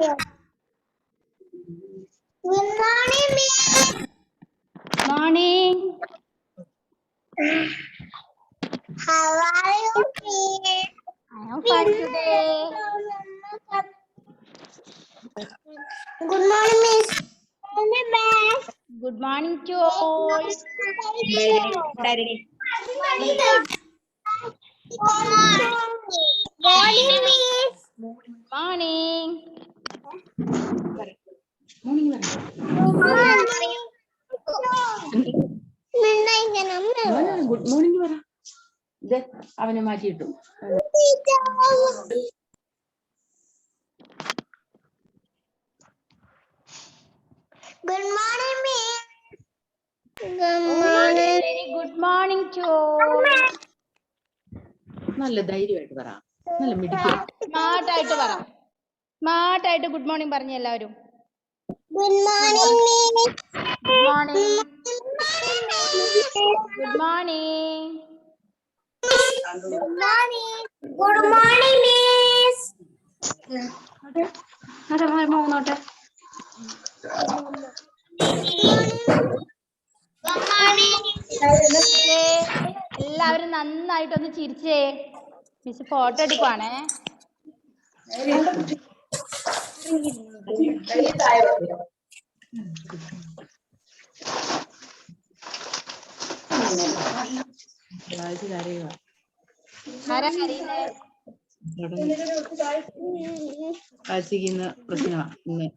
Good morning, Miss. Morning. How are you, Miss? I am fine today. Good morning, Miss. Good morning to all. Morning, Miss. Morning. Good morning പറ. ഇത് അവനെ മാറ്റിയിട്ടു. Good morning, Miss. Very good morning to all. നല്ല ധൈര്യമായിട്ട് പറ. നല്ല മിടുക്കി. സ്മാർട്ടായിട്ട് പറ. സ്മാർട്ടായിട്ട് good morning പറഞ്ഞു എല്ലാവരും. Good morning, Miss. Good morning. Good morning. Good morning. Good morning, Miss. നോട്ടെ. എല്ലാവരും നന്നായിട്ടൊന്ന് ചിരിച്ചേ. Miss photo എടുക്കുവാണേ. ആരാ കരയുന്നേ? കാഴ്ചക്കുന്ന പ്രശ്നമാണ് ഇന്ന്.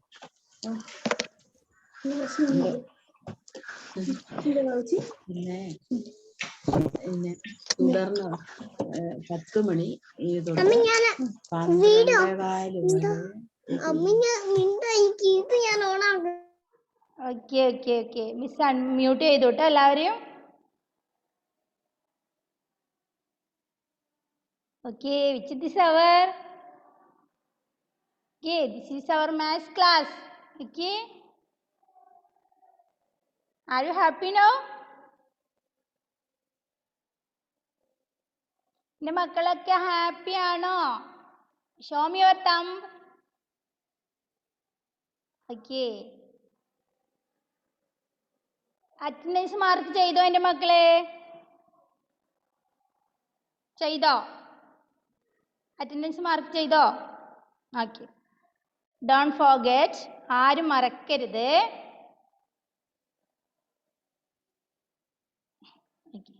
പിന്നെ തുടർന്ന് 10 മണി okay okay okay. Miss unmute ചെയ്തു കേട്ടോ എല്ലാവരെയും. Okay, which is this hour? Okay, this is our maths class. Okay. Are you happy now? എൻ്റെ മക്കളൊക്കെ ഹാപ്പി ആണോ? Show me your thumb. Okay. Attendance mark ചെയ്തോ എൻ്റെ മക്കളെ? ചെയ്തോ? അറ്റൻഡൻസ് മാർക്ക് ചെയ്തോ? ഓക്കെ. Don't forget. ആരും മറക്കരുത്. ഓക്കെ.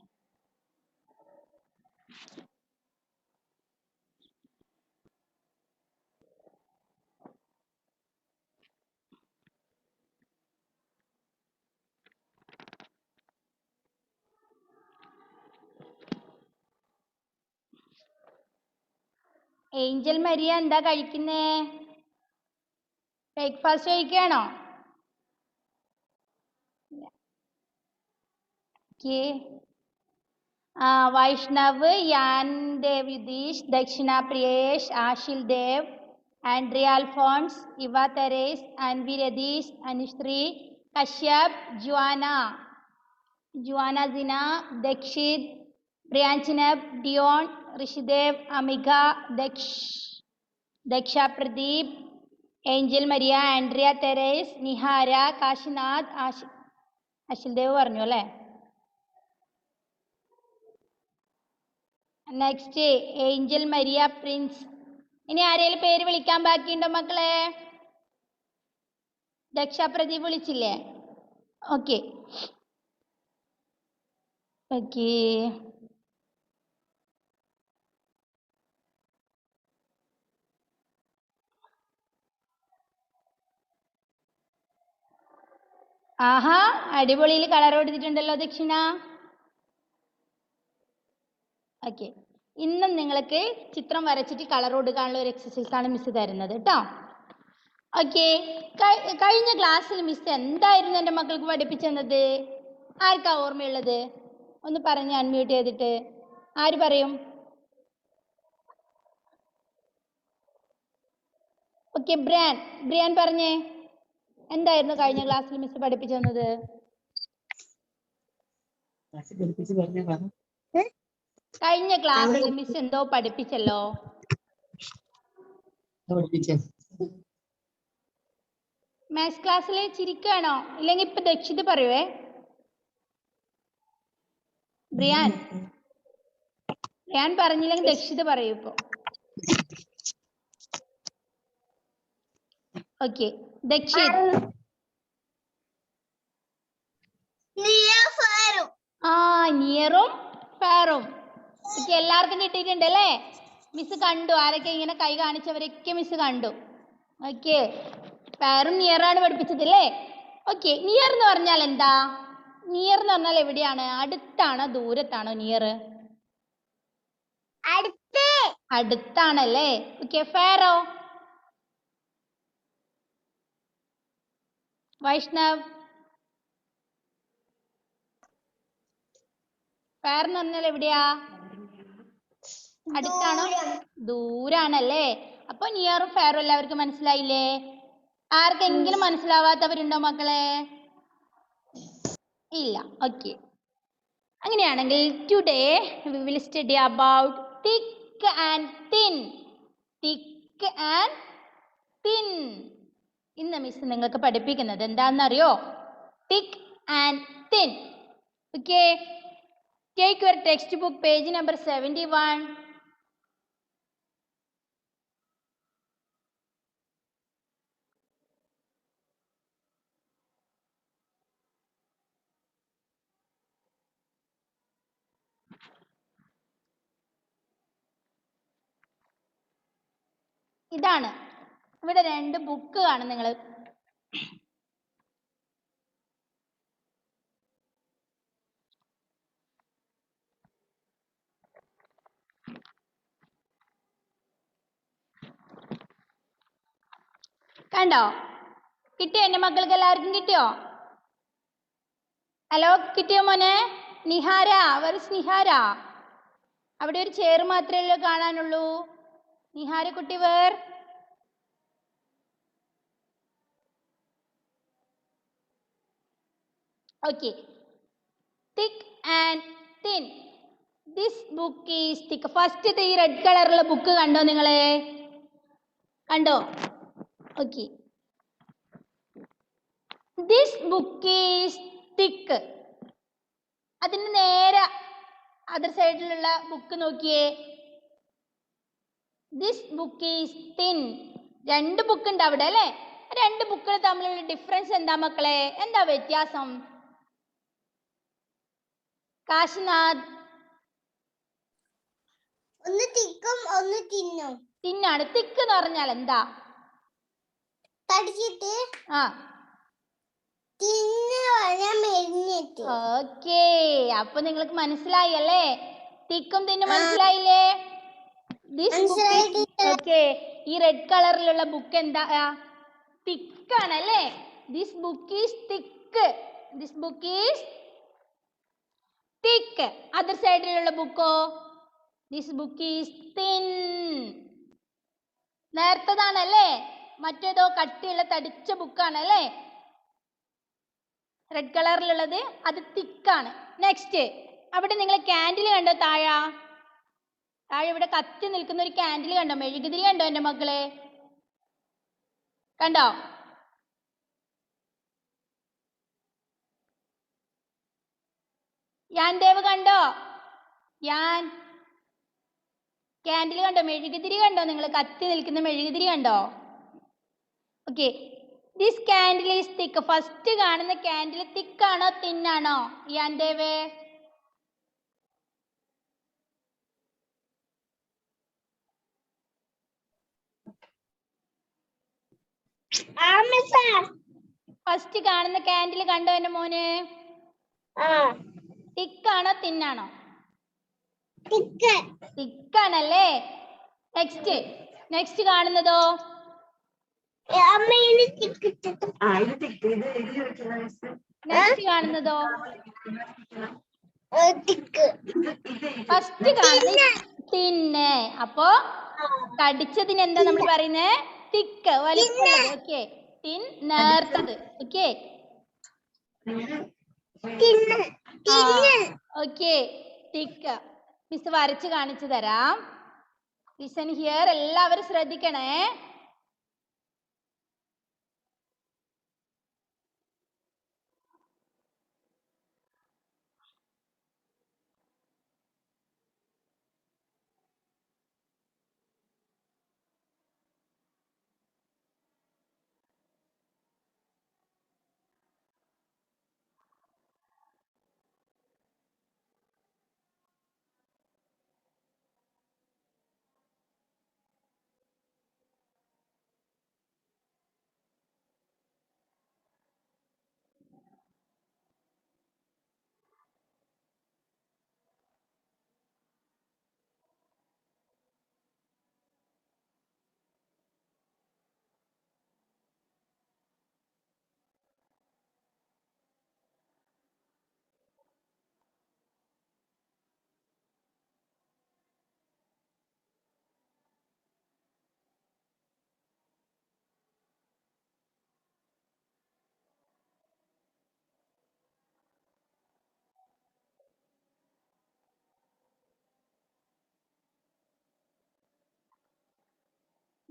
ഏഞ്ചൽ മരിയ എന്താ കഴിക്കുന്നേ? ബ്രേക്ക്ഫാസ്റ്റ് കഴിക്കുകയാണോ? വൈഷ്ണവ്, യാൻ Dev Yudheesh, Dakshina Priyesh, Ashil Dev, Andrea Alphonse, Eva Theres, Anvi Ratheesh, Anusree, Kashyap, Juana Sina, Dakshith, പ്രിയാൻചിനബ്, Dion, Rishidev, Amika, Daksha Pradeep, Angel Maria, Andrea Theres, Nihara, Kashinath, Ashil Dev പറഞ്ഞു അല്ലേ? Next Angel Maria Prince. ഇനി ആരെങ്കിലും പേര് വിളിക്കാൻ ബാക്കിയുണ്ടോ മക്കളെ? ദക്ഷ പ്രദീപ് വിളിച്ചില്ലേ? Okay okay. ആഹാ, അടിപൊളിയിൽ കളർ കൊടുത്തിട്ടുണ്ടല്ലോ ദക്ഷിണ. ഓക്കെ. ഇന്നും നിങ്ങൾക്ക് ചിത്രം വരച്ചിട്ട് കളർ കൊടുക്കാനുള്ള ഒരു എക്സസൈസ് ആണ് മിസ് തരുന്നത് കേട്ടോ. ഓക്കെ. കഴിഞ്ഞ ക്ലാസ്സിൽ മിസ് എന്തായിരുന്നു എൻ്റെ മക്കൾക്ക് പഠിപ്പിച്ചത്? ആർക്കാ ഓർമ്മയുള്ളത്? ഒന്ന് പറഞ്ഞ് അൺമ്യൂട്ട് ചെയ്തിട്ട്. ആര് പറയും? ഓക്കെ, ബ്രിയാൻ പറഞ്ഞേ. എന്തായിരുന്നു കഴിഞ്ഞ ക്ലാസ്സിൽ മിസ് പഠിപ്പിച്ചു തന്നത്? കഴിഞ്ഞ ക്ലാസ്സിൽ മിസ് എന്തോ പഠിപ്പിച്ചല്ലോ. മാത്സ് ക്ലാസ്സിൽ ചിരിക്കുകയാണോ? ഇല്ലെങ്കിൽ ഇപ്പൊ ദക്ഷിത് പറയുവേ. ബ്രിയാൻ പറഞ്ഞില്ലെങ്കിൽ ദക്ഷിത് പറയൂ ഇപ്പൊ. ഓക്കെ, ദക്ഷിത്. നിയറും ഫാറും. ഓക്കെ, എല്ലാവർക്കും കിട്ടിയിട്ടുണ്ട് അല്ലേ? മിസ് കണ്ടു, ആരൊക്കെ ഇങ്ങനെ കൈ കാണിച്ചവരൊക്കെ മിസ് കണ്ടു. ഓക്കെ, ഫാറും നിയറാണ് പഠിപ്പിച്ചത് അല്ലേ? ഓക്കെ, നിയർ എന്ന് പറഞ്ഞാൽ എന്താ? നിയർ എന്ന് പറഞ്ഞാൽ എവിടെയാണ്? അടുത്താണോ ദൂരത്താണോ നിയർ? അടുത്താണല്ലേ. ഓക്കെ, ഫാറോ? വൈഷ്ണവ്, ഫാർ എന്ന് പറഞ്ഞാൽ എവിടെയാ? അടുത്താണോ ദൂരാണല്ലേ? അപ്പൊ നിയറും ഫാറും എല്ലാവർക്കും മനസ്സിലായില്ലേ? ആർക്കെങ്കിലും മനസ്സിലാവാത്തവരുണ്ടോ മക്കളെ? ഇല്ല. ഓക്കെ, അങ്ങനെയാണെങ്കിൽ today we will study about thick and thin. thick and thin. ഇന്ന് മിസ് നിങ്ങൾക്ക് പഠിപ്പിക്കുന്നത് എന്താണെന്നറിയോ? thick and thin. Okay, take your textbook page number 71. ഇതാണ് ഇവിടെ 2 ബുക്ക് കാണും നിങ്ങൾ. കണ്ടോ? കിട്ടിയോ? എന്റെ മക്കൾക്ക് എല്ലാവർക്കും കിട്ടിയോ? ഹലോ, കിട്ടിയോ മോനെ? നിഹാര, വെർസ് നിഹാര? അവിടെ ഒരു ചെയർ മാത്രമേ കാണാനുള്ളൂ. നിഹാര കുട്ടി where? Okay, thick and thin. This book is thick. First ഈ റെഡ് കളറുള്ള ബുക്ക് കണ്ടോ നിങ്ങളെ? കണ്ടോ? Okay, this book is thick. അതിന് നേരെ അതർ സൈഡിലുള്ള ബുക്ക് നോക്കിയേ. this book is thin. 2 book ഉണ്ട് അവിടെ അല്ലേ? 2 ബുക്കുകൾ തമ്മിലുള്ള ഡിഫറൻസ് എന്താ മക്കളെ? എന്താ വ്യത്യാസം? കാശിനാഥ്, ഒന്ന് തിക്കും ഒന്ന് തിന്നും. തിന്നാണ്. തിക്ക് എന്ന് പറഞ്ഞാൽ എന്താ? തടിച്ചിട്ട് ആ, തിന്ന് പറഞ്ഞാൽ മെലിഞ്ഞിട്ട്. ഓക്കേ, അപ്പൊ നിങ്ങൾക്ക് മനസ്സിലായി അല്ലേ? തിക്കും തിന്നും മനസ്സിലായില്ലേ? ഓക്കെ, ഈ റെഡ് കളറിലുള്ള ബുക്ക് എന്താ? തിക്കാണ് അല്ലേ? This book is thick. This book is thick. Other സൈഡിലുള്ള ബുക്കോ? This book is thin. നേർത്തതാണല്ലേ? മറ്റേതോ കട്ടിയുള്ള തടിച്ച ബുക്കാണ് അല്ലേ? റെഡ് കളറിലുള്ളത് അത് തിക്കാണ്. നെക്സ്റ്റ്, അവിടെ നിങ്ങൾ ക്യാൻഡിൽ കണ്ടോ? താഴെ ഇവിടെ കത്തി നിൽക്കുന്ന ഒരു ക്യാൻഡിൽ കണ്ടോ? മെഴുകുതിരി കണ്ടോ എൻ്റെ മക്കളെ? കണ്ടോ? യാൻ ദേവ് കണ്ടോ? യാൻ, ക്യാൻഡിൽ കണ്ടോ? മെഴുകുതിരി കണ്ടോ? നിങ്ങൾ കത്തി നിൽക്കുന്ന മെഴുകുതിരി കണ്ടോ? Okay, this candle is thick. First കാണുന്ന ക്യാൻഡിൽ തിക്കാണോ തിന്നാണോ? യാൻ ദേവ്, ഫസ്റ്റ് കാണുന്ന ക്യാൻഡിൽ കണ്ടോ എന്റെ മോന്? തിക്കാണോ തിന്നാണോ? തിക്കാണല്ലേ? നെക്സ്റ്റ് കാണുന്നതോ? നെക്സ്റ്റ് കാണുന്നതോ? ഫസ്റ്റ് കാണുന്നത് തിന്ന്. അപ്പോ കടിച്ചതിന് എന്താ നമ്മൾ പറയുന്നത്? തിക്ക്, വലിപ്പമുള്ളത്. ഓക്കെ, തിൻ നേർത്തത്. Okay, okay, thick. മിസ് വരച്ച് കാണിച്ചു തരാം. ലിസൺ ഹിയർ, എല്ലാവരും ശ്രദ്ധിക്കണേ.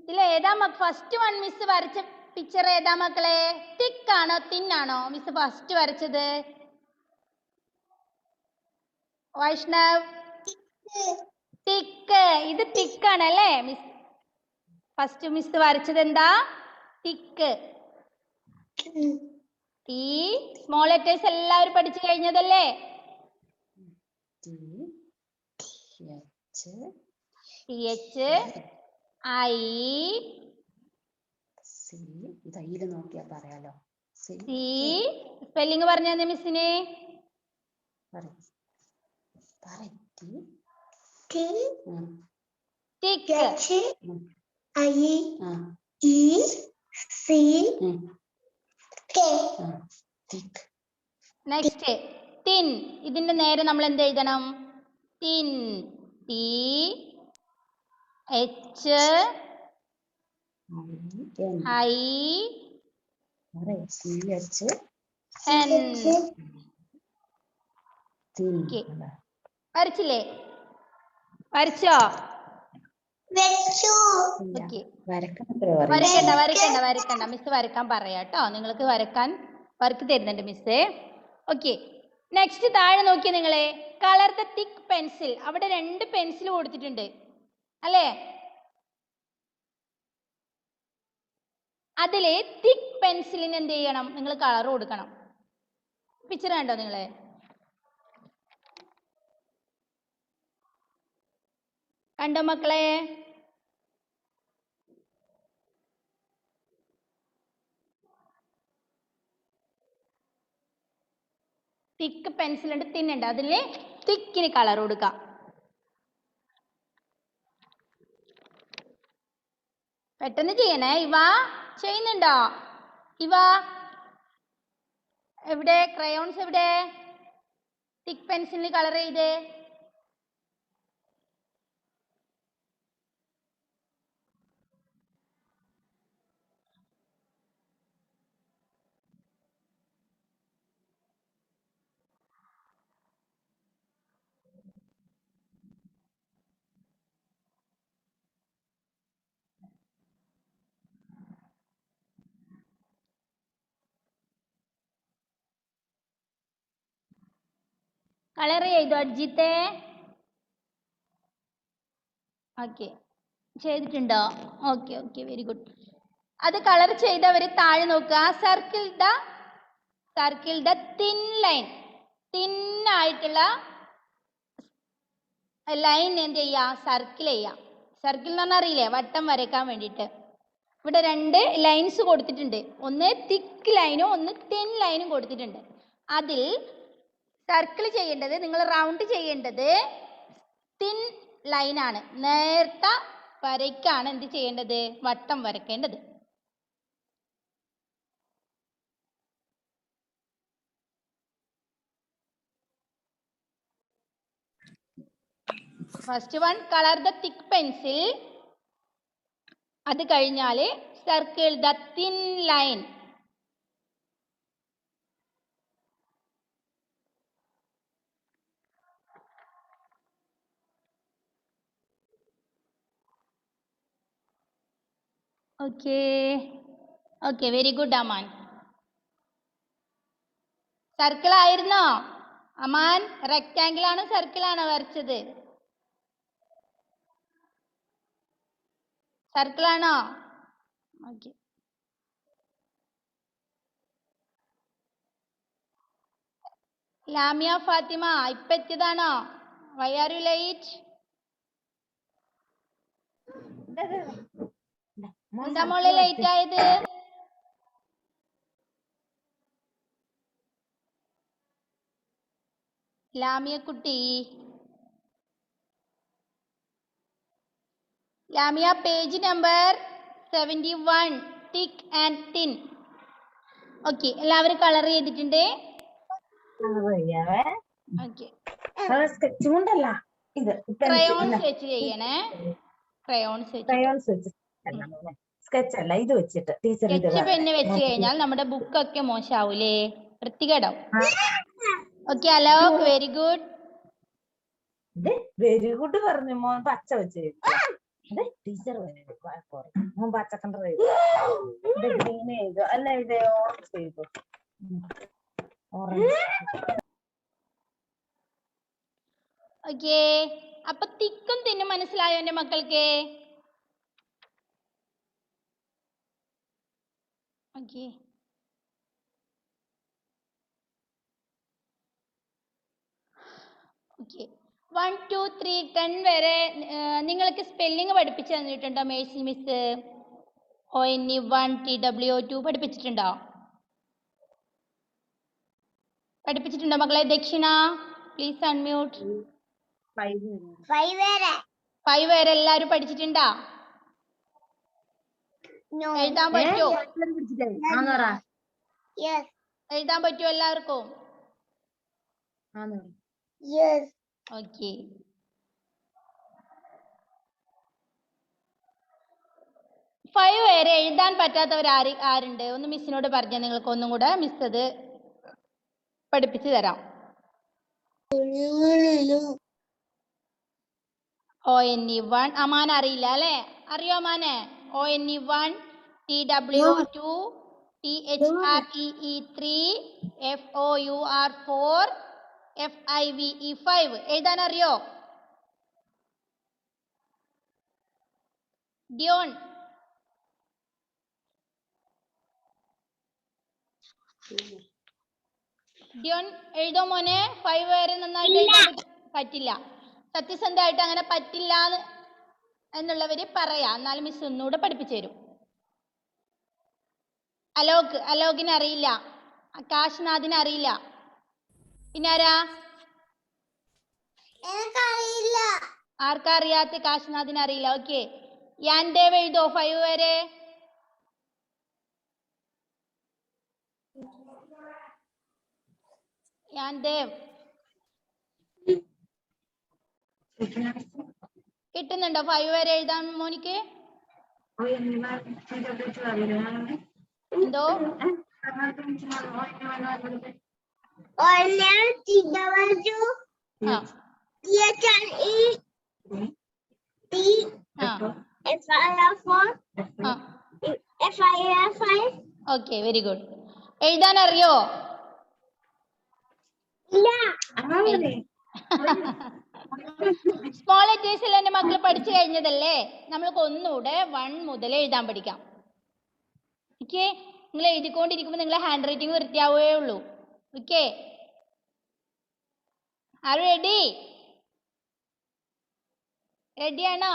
ഇതിൽ ഏതാ ഫസ്റ്റ് വൺ മിസ് വരച്ച പിക്ചർ ഏതാ മക്കളെ? തിക്ക് ആണോ തിൻ ആണോ മിസ് ഫസ്റ്റ് വരച്ചത്? വൈഷ്ണവ്, തിക്ക്. ഇത് തിക്കാണ് അല്ലേ? മിസ് ഫസ്റ്റ് മിസ് വരച്ചത് എന്താ? തിക്ക്. ഈ സ്മോൾ ലെറ്റേഴ്സ് എല്ലാവരും പഠിച്ചു കഴിഞ്ഞതല്ലേ? TH I ഇത് നോക്കിയാ പറയാലോ. C. സ്പെല്ലിംഗ് പറഞ്ഞു തന്നെ മിസ്സിന്. ടിക്ക്. Next thin. ഇതിന്റെ നേരെ നമ്മൾ എന്ത് എഴുതണം? തിൻ. TH I N. വരച്ചില്ലേ? വരച്ചോ? വരക്കണ്ട മിസ് വരക്കാൻ പറയാട്ടോ. നിങ്ങൾക്ക് വർക്ക് തരുന്നുണ്ട് മിസ്. ഓക്കെ, നെക്സ്റ്റ് താഴെ നോക്കിയേ നിങ്ങളെ. Colour the thick pencil. അവിടെ 2 പെൻസിൽ കൊടുത്തിട്ടുണ്ട് അല്ലേ? അതില് തിക്ക് പെൻസിലിന് എന്ത് ചെയ്യണം? നിങ്ങൾ കളർ കൊടുക്കണം. പിക്ചർ കണ്ടോ നിങ്ങളെ? കണ്ടോ മക്കളെ? തിക്ക് പെൻസിൽ ഉണ്ട്, തിന്നുണ്ട്. അതില് തിക്കിന് കളർ കൊടുക്കാം. പെട്ടെന്ന് ചെയ്യണേ. ഇവ ചെയ്യുന്നുണ്ടോ? ഇവ എവിടെ? ക്രയോൺസ് എവിടെ? തിക്ക് പെൻസിലിന് കളർ ചെയ്തേ. കളർ ചെയ്തോ അർജിത്തെ? ഓക്കെ, ചെയ്തിട്ടുണ്ടോ? Okay okay, very good. അത് കളർ ചെയ്തവർ താഴെ നോക്കുക. Circle the thin line. തിന്നായിട്ടുള്ള ലൈൻ എന്ത് ചെയ്യുക? സർക്കിൾ ചെയ്യുക. സർക്കിൾ എന്ന് പറഞ്ഞാൽ അറിയില്ലേ? വട്ടം വരയ്ക്കാൻ വേണ്ടിയിട്ട്. ഇവിടെ 2 ലൈൻസ് കൊടുത്തിട്ടുണ്ട്. ഒന്ന് തിക്ക് ലൈനും ഒന്ന് തിൻ ലൈനും കൊടുത്തിട്ടുണ്ട്. അതിൽ സർക്കിൾ ചെയ്യേണ്ടത്, നിങ്ങൾ റൗണ്ട് ചെയ്യേണ്ടത് തിൻ ലൈനാണ്. നേർത്ത വരയ്ക്കാണ് എന്ത് ചെയ്യേണ്ടത്? വട്ടം വരയ്ക്കേണ്ടത്. First one colour the thick pencil. അത് കഴിഞ്ഞാൽ circle the thin line. Okay okay, very good Aman. Circle ആയിരുന്നോ അമാൻ? റെക്റ്റാങ്കിൾ ആണോ സർക്കിൾ ആണോ വരച്ചത്? സർക്കിൾ ആണോ? ഓക്കെ. ലാമിയ ഫാത്തിമ ഇപ്പൊ എത്തിയതാണോ? Why are you late? എന്താ മോളെ ലേറ്റ് ആയത്? ലാമിയ കുട്ടി, Lamia page number 71, thick and thin. Okay, എല്ലാവരും കളർ ചെയ്തിട്ടുണ്ട്. ഓക്കെ, ക്രയോൺസ് വെച്ച് ചെയ്യണേ. ക്രയോൺസ് വെച്ച്. സ്കെച്ച് അല്ല, ഇത് വെച്ചിട്ട് ടീച്ചർ. സ്കെച്ച് പെന്ന് വെച്ച് കഴിഞ്ഞാൽ നമ്മുടെ ബുക്കൊക്കെ മോശമാവൂലേ? വൃത്തികേടാവും. Okay, hello, very good. Very good പറഞ്ഞു മോൻ. പച്ച വെച്ച് ടീച്ചർ പച്ചക്കണ്ട ഗ്രീൻ ചെയ്തു അല്ല ഇത് ഓറഞ്ച് ചെയ്തു ഓറഞ്ച് ഓക്കേ, അപ്പൊ തിക്കും തിന്നും മനസ്സിലായോ എന്റെ മക്കൾക്ക്? Okay, okay. 1, 2, 3, 10 വരെ നിങ്ങൾക്ക് സ്പെല്ലിംഗ് പഠിപ്പിച്ചു തന്നിട്ടുണ്ടോ മേഴ്സി മിസ്? ONE1 TWO2 പഠിപ്പിച്ചിട്ടുണ്ടോ? പഠിപ്പിച്ചിട്ടുണ്ടോ മക്കളെ? ദക്ഷിണ പ്ലീസ് അൺമ്യൂട്ട്. 5 വരെ 5 വരെ എല്ലാവരും പഠിച്ചിട്ടുണ്ടോ? നോ എഴുതാൻ പറ്റുമോ? യെസ് എഴുതാൻ പറ്റുമോ എല്ലാവർക്കും? Yes okay. ഫൈവ് വരെ എഴുതാൻ പറ്റാത്തവർ ആരുണ്ട്? ഒന്ന് മിസ്സിനോട് പറഞ്ഞാൽ നിങ്ങൾക്ക് ഒന്നും കൂടെ മിസ് അത് പഠിപ്പിച്ചു തരാം. ONE1 അമാൻ അറിയില്ല അല്ലേ? അറിയോ Amane? ONE1 TWO2 THREE3 FOUR4 FIVE5 എഴുതാൻ അറിയോ? ഡിയോൺ ഡിയോൺ എഴുതോ മോനെ? 5 വരെ നന്നായിട്ട് എഴുതാൻ പറ്റില്ല. സത്യസന്ധമായിട്ട് അങ്ങനെ പറ്റില്ല എന്നുള്ളവര് പറയാ, എന്നാലും മിസ് ഒന്നുകൂടെ പഠിപ്പിച്ചു തരും. അലോകിന് അറിയില്ല, കാശ്നാഥിന് അറിയില്ല, പിന്നെ ആരാ? എനിക്കറിയില്ല. ആർക്കാ അറിയാത്ത? കാശ്നാഥിന് അറിയില്ല. ഓക്കെ, യാൻദേവ് എഴുതോ 5 വരെ? യാൻദേവ് കിട്ടുന്നുണ്ടോ 5 വരെ എഴുതാൻ മോനിക്ക്? എന്തോ? Okay, very good. എഴുതാൻ അറിയോ? സ്മോൾ ലെറ്റേഴ്സിൽ എന്റെ മക്കൾ പഠിച്ചു കഴിഞ്ഞതല്ലേ, നമ്മൾക്ക് ഒന്നുകൂടെ 1 മുതൽ എഴുതാൻ പഠിക്കാം. ഓക്കെ, നിങ്ങൾ എഴുതിക്കൊണ്ടിരിക്കുമ്പോൾ നിങ്ങളെ ഹാൻഡ് റൈറ്റിംഗ് വൃത്തിയാവേ ഉള്ളൂ. Okay, are ready? റെഡിയാണോ?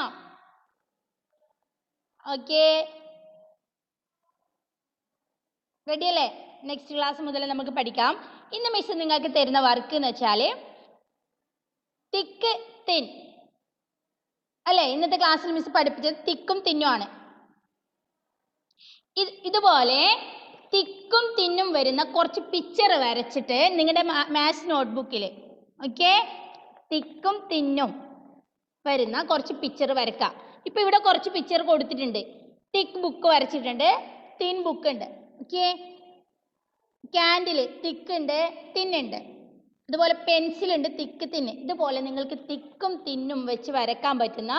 ഓക്കെ, റെഡി അല്ലേ? നെക്സ്റ്റ് ക്ലാസ് മുതൽ നമുക്ക് പഠിക്കാം. ഇന്ന് മിസ് നിങ്ങൾക്ക് തരുന്ന വർക്ക് എന്ന് വെച്ചാൽ തിക്ക് തിൻ അല്ലേ? ഇന്നത്തെ ക്ലാസ്സിൽ മിസ് പഠിപ്പിച്ചത് തിക്കും തിന്നും ആണ്. ഇതുപോലെ തിക്കും തിന്നും വരുന്ന കുറച്ച് പിക്ചർ വരച്ചിട്ട് നിങ്ങളുടെ മാത്സ് നോട്ട്ബുക്കിൽ, ഓക്കെ, തിക്കും തിന്നും വരുന്ന കുറച്ച് പിക്ചർ വരക്കാം. ഇപ്പൊ ഇവിടെ കുറച്ച് പിക്ചർ കൊടുത്തിട്ടുണ്ട്. തിക്ക് ബുക്ക് വരച്ചിട്ടുണ്ട്, തിൻ ബുക്ക് ഉണ്ട്. ഓക്കെ, ക്യാൻഡിൽ തിക്ക് ഉണ്ട്, തിന്നുണ്ട്. അതുപോലെ പെൻസിൽ ഉണ്ട്, തിക്ക് തിന്ന്. ഇതുപോലെ നിങ്ങൾക്ക് തിക്കും തിന്നും വെച്ച് വരക്കാൻ പറ്റുന്ന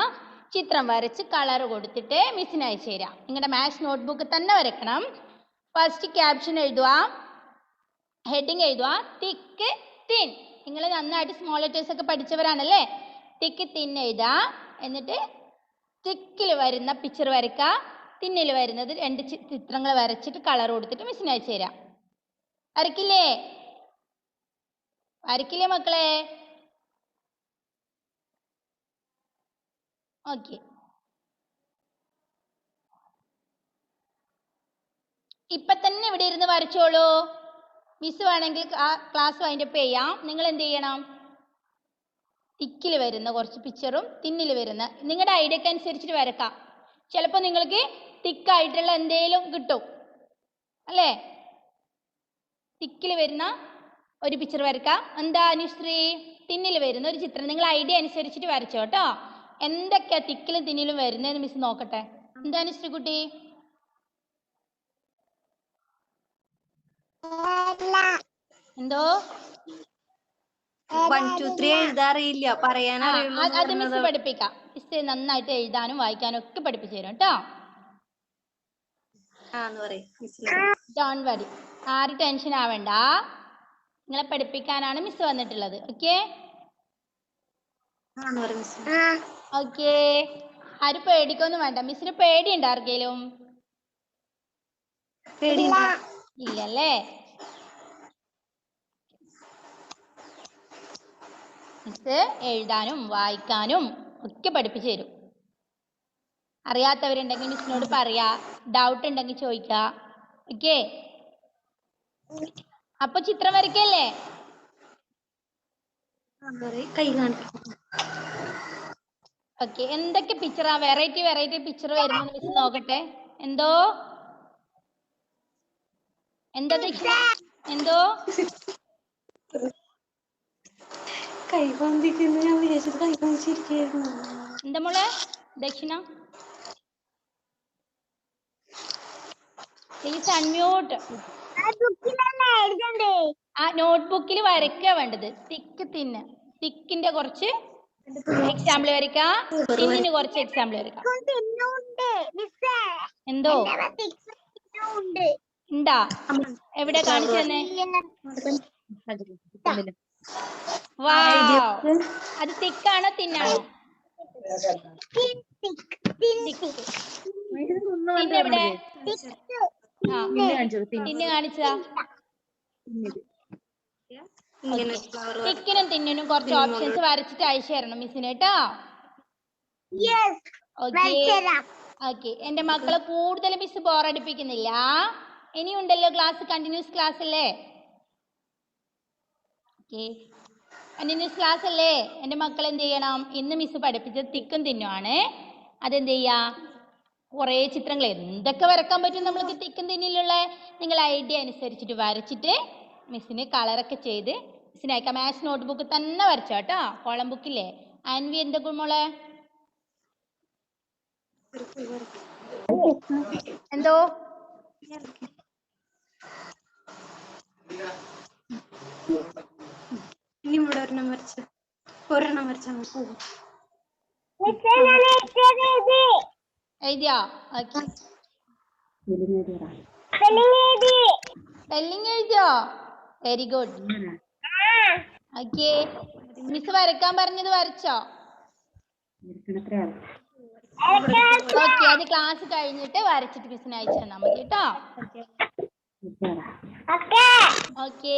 ചിത്രം വരച്ച് കളർ കൊടുത്തിട്ട് മിസ്സിന് അയച്ചു തരാം. നിങ്ങളുടെ മാത്സ് നോട്ട്ബുക്ക് തന്നെ വരക്കണം. ഫസ്റ്റ് ക്യാപ്ഷൻ എഴുതുക, ഹെഡിങ് എഴുതുക, തിക്ക് തിൻ. നിങ്ങൾ നന്നായിട്ട് സ്മോൾ ലെറ്റേഴ്സ് ഒക്കെ പഠിച്ചവരാണല്ലേ? തിക്ക് തിൻ എഴുതുക, എന്നിട്ട് തിക്കിൽ വരുന്ന പിക്ചർ വരയ്ക്കുക, തിന്നിൽ വരുന്നത് 2 ചിത്രങ്ങൾ വരച്ചിട്ട് കളർ കൊടുത്തിട്ട് മിസ്സിന് അയച്ചു തരാം. വരയ്ക്കില്ലേ? വരയ്ക്കില്ലേ മക്കളെ? ഓക്കെ, ഇപ്പൊ തന്നെ ഇവിടെ ഇരുന്ന് വരച്ചോളൂ. മിസ് വേണമെങ്കിൽ ക്ലാസ് വൈൻഡപ്പ് ചെയ്യാം. നിങ്ങൾ എന്ത് ചെയ്യണം? തിക്കിൽ വരുന്ന കുറച്ച് പിക്ചറും തിന്നിൽ വരുന്ന നിങ്ങളുടെ ഐഡിയക്ക് അനുസരിച്ചിട്ട് വരക്കാം. ചിലപ്പോൾ നിങ്ങൾക്ക് തിക്കായിട്ടുള്ള എന്തേലും കിട്ടും അല്ലേ? തിക്കിൽ വരുന്ന ഒരു പിക്ചർ വരക്കാം. എന്താ അനുശ്രീ? തിന്നിൽ വരുന്ന ഒരു ചിത്രം നിങ്ങൾ ഐഡിയ അനുസരിച്ചിട്ട് വരച്ചോ കേട്ടോ. എന്തൊക്കെയാ തിക്കിലും തിന്നിലും വരുന്നതെന്ന് മിസ് നോക്കട്ടെ. എന്താ അനുശ്രീ കുട്ടി? എന്തോ? 1 2 3 എഴുതാറിയില്ല, ആ, പറയാനറിയുള്ളൂ അത് മിസ് പഠിപ്പിക്കാം. മിസ് നന്നായിട്ട് എഴുതാനും വായിക്കാനും ഒക്കെ പഠിപ്പിച്ചു തരും കേട്ടോ. എന്ന് പറയും. ഡോണ്ട് വരി, ആരും ടെൻഷൻ ആവണ്ട. നിങ്ങളെ പഠിപ്പിക്കാനാണ് മിസ് വന്നിട്ടുള്ളത്. ഓക്കെ ഓക്കെ, ആരും പേടിക്കൊന്നും വേണ്ട. മിസ്സിന് പേടിയുണ്ടോ ആർക്കെങ്കിലും? ഇല്ലല്ലേ? മിസ് എഴുതാനും വായിക്കാനും ഒക്കെ പഠിപ്പിച്ചു തരും. അറിയാത്തവരുണ്ടെങ്കിൽ മിസ്സിനോട് പറയാ, ഡൗട്ട് ഉണ്ടെങ്കിൽ ചോദിക്ക. ഓക്കെ, അപ്പൊ ചിത്രം വരയ്ക്കല്ലേ? കൈ കാണിക്കും. ഓക്കെ, എന്തൊക്കെ പിക്ചറാ? വെറൈറ്റി വെറൈറ്റി പിക്ചർ വരുന്നത് മിസ് നോക്കട്ടെ. എന്തോ എന്താ ദക്ഷിണ? എന്തോ കൈ കാണിക്കുന്നു, ഞാൻ വിചാരിച്ചത് കൈ കാണിച്ചിരിക്കുന്നു. എന്താ മോളെ ദക്ഷിണ? Please unmute. ആ നോട്ട്ബുക്കിൽ വരയ്ക്കുക വേണ്ടത്. തിക്ക് തിന്ന്, തിക്കിന്റെ കുറച്ച് എക്സാമ്പിൾ വരയ്ക്ക, തിന്നിന് കുറച്ച് എക്സാമ്പിൾ വരയ്ക്ക. എന്തോ ഉണ്ടാ? എവിടെ കാണിച്ചു തന്നെ? വാവ്, അത് തിക്കാണോ തിന്നാണോ? തിന്നെവിടെ? ആ, തിന്ന് കാണിച്ചാ. തിക്കിനും തിന്നിനും കുറച്ച് ഓപ്ഷൻസ് വരച്ചിട്ട് അയച്ചു തരണം മിസ്സിന് കേട്ടോ. ഓക്കെ, എന്റെ മക്കളെ കൂടുതൽ മിസ് ബോറടിപ്പിക്കുന്നില്ല. ഇനിയുണ്ടല്ലോ ക്ലാസ്, കണ്ടിന്യൂസ് ക്ലാസ് അല്ലേ? ഓക്കെ, കണ്ടിന്യൂസ് ക്ലാസ് അല്ലേ? എന്റെ മക്കൾ എന്ത് ചെയ്യണം? ഇന്ന് മിസ് പഠിപ്പിച്ചത് തിക്കും തിന്നുമാണ്. അതെന്ത് ചെയ്യാ? കുറേ ചിത്രങ്ങൾ എന്തൊക്കെ വരക്കാൻ പറ്റും നമ്മൾക്ക് തിക്കും തിന്നിലുള്ള, നിങ്ങൾ ഐഡിയ അനുസരിച്ചിട്ട് വരച്ചിട്ട് മിസ്സിന് കളറൊക്കെ ചെയ്ത് മിസ്സിന് അയക്കാം. മാത്സ് നോട്ട് ബുക്ക് തന്നെ വരച്ചോ കേട്ടോ. കോളം ബുക്കില്ലേ? ആൻവി എന്തൊക്കെ മോളെ? എന്തോ ഇനി ഇവിടെ ഒരെണ്ണം വരച്ചാൽ പോകും. എഴുതിയോ? ഓക്കെ, സ്പെല്ലിംഗ് എഴുതിയോ? Very good. ഓക്കെ, മിസ് വരക്കാൻ പറഞ്ഞത് വരച്ചോ? ഓക്കെ, അത് ക്ലാസ് കഴിഞ്ഞിട്ട് വരച്ചിട്ട് മിസ്സിന് അയച്ചു തന്നാൽ മതി കേട്ടോ. ഓക്കെ,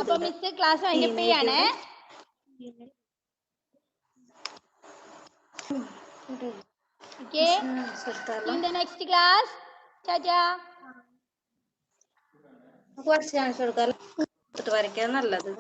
അപ്പൊ മിസ് ക്ലാസ് വൈൻഡപ്പ് ചെയ്യാണ്. Okay, in the next class. Tata. കുറച്ച് കാണിച്ചു കൊടുക്കാൻ വരയ്ക്കാൻ നല്ലത്.